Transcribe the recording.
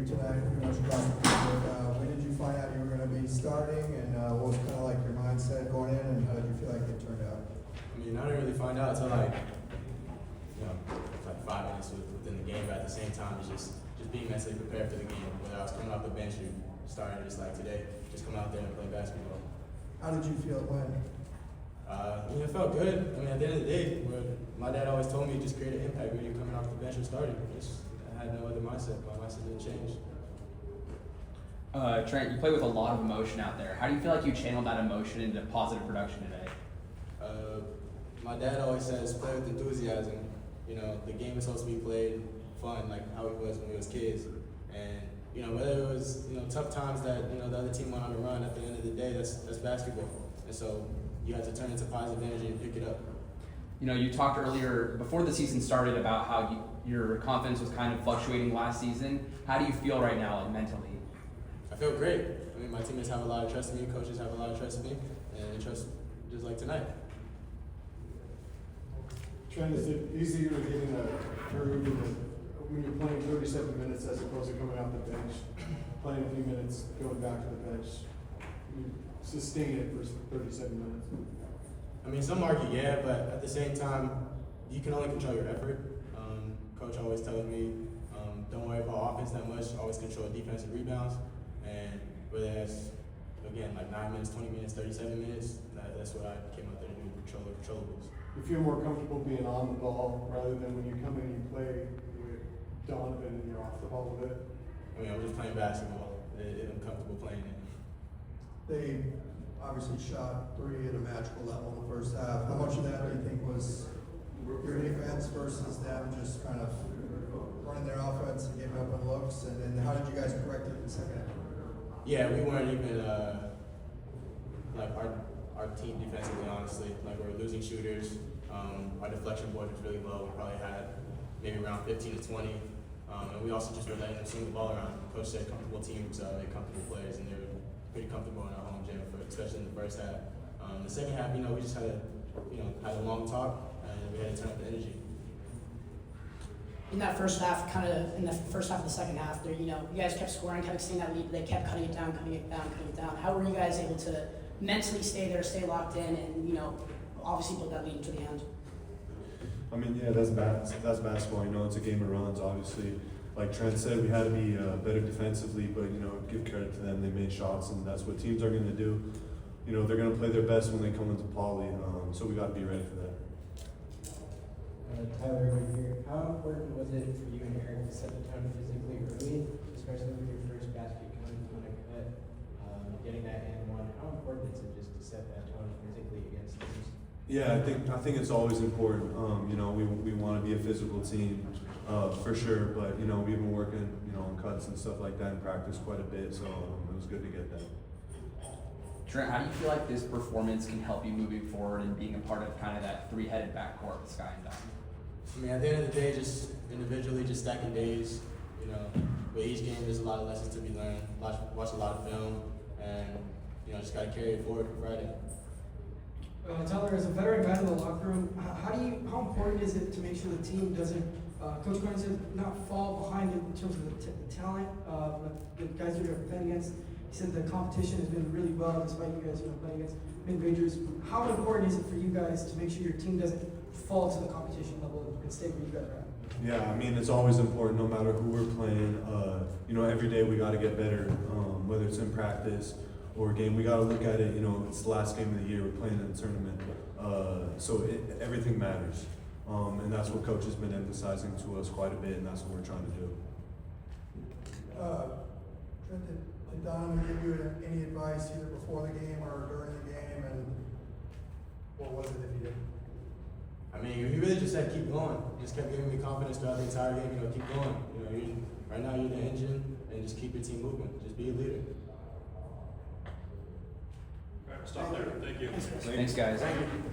you tonight, pretty much across the board. When did you find out you were going to be starting, and what was kind of like your mindset going in, and how did you feel like it turned out? I mean, I didn't really find out until like 5 minutes within the game. But at the same time, it's just being mentally prepared for the game. Whether I was coming off the bench or starting just like today, just come out there and play basketball. How did you feel when? I mean, it felt good. I mean, at the end of the day, my dad always told me just create an impact when you're coming off the bench or starting. I had no other mindset. My mindset didn't change. Trent, you play with a lot of emotion out there. How do you feel like you channeled that emotion into positive production today? My dad always says, play with enthusiasm. You know, the game is supposed to be played fun, like how it was when we was kids. And, you know, whether it was, tough times that, the other team went on a run, at the end of the day, that's basketball. And so you have to turn into positive energy and pick it up. You talked earlier, before the season started, about how your confidence was kind of fluctuating last season. How do you feel right now, like, mentally? I feel great. I mean, my teammates have a lot of trust in me, coaches have a lot of trust in me, and they trust just like tonight. Trent, is it easier to get in a groove when you're playing 37 minutes as opposed to coming off the bench, playing a few minutes, going back to the bench? You sustain it for 37 minutes. I mean, some argue, yeah, but at the same time, you can only control your effort. Coach always tells me, don't worry about offense that much, always control defensive rebounds. And whether that's, again, like 9 minutes, 20 minutes, 37 minutes, that's what I came out there to do, control the controllables. You feel more comfortable being on the ball rather than when you come in and you play with Donovan and you're off the ball with it? I mean, I'm just playing basketball. I'm comfortable playing it. They obviously shot 3 at a magical level in the first half. How much of that do you think was your defense versus them just kind of running their offense and giving open looks? And then how did you guys correct it in the second half? Yeah, we weren't even like our team defensively, honestly. Like, we were losing shooters. Our deflection board was really low. We probably had maybe around 15 to 20. And we also just were letting them swing the ball around. Coach said comfortable teams make comfortable players, and they were pretty comfortable in our home gym, especially in the first half. The second half, we just had a long talk, and we had to turn up the energy. In that first half, in the first half of the second half, there, you guys kept scoring, kept extending that lead, they kept cutting it down. How were you guys able to mentally stay there, stay locked in, and obviously build that lead to the end? I mean, yeah, that's basketball. It's a game of runs. Obviously, like Trent said, we had to be better defensively, but give credit to them. They made shots, and that's what teams are going to do. They're going to play their best when they come into Poly, so we got to be ready for that. Tyler, over here, how important was it for you and Eric to set the tone physically early, especially with your first basket coming on a cut, getting that and one? How important is it just to set that tone physically against teams? Yeah, I think it's always important. We want to be a physical team for sure, but we've been working on cuts and stuff like that in practice quite a bit, so it was good to get that. Trent, how do you feel like this performance can help you moving forward and being a part of kind of that three-headed backcourt with Sky and Dom? I mean, at the end of the day, just individually, just stacking days. With each game, there's a lot of lessons to be learned. Watch a lot of film, and just gotta carry it forward for Friday. Tyler, as a veteran guy in the locker room, how important is it to make sure the team doesn't, Coach Grant said, not fall behind in terms of the talent, the guys that you're playing against? He said the competition has been really well despite you guys playing against mid-majors. How important is it for you guys to make sure your team doesn't fall to the competition level and stay where you guys are at? Yeah, I mean, it's always important no matter who we're playing. Every day we got to get better, whether it's in practice or a game. We got to look at it, it's the last game of the year. We're playing in the tournament. So everything matters. And that's what Coach has been emphasizing to us quite a bit, and that's what we're trying to do. Trent, did Donovan give you any advice either before the game or during the game, and what was it if he did? I mean, he really just said keep going. He just kept giving me confidence throughout the entire game. Keep going. Right now you're the engine, and just keep your team moving. Just be a leader. All right, we'll stop there. Thank you. Thanks, guys. Thank you.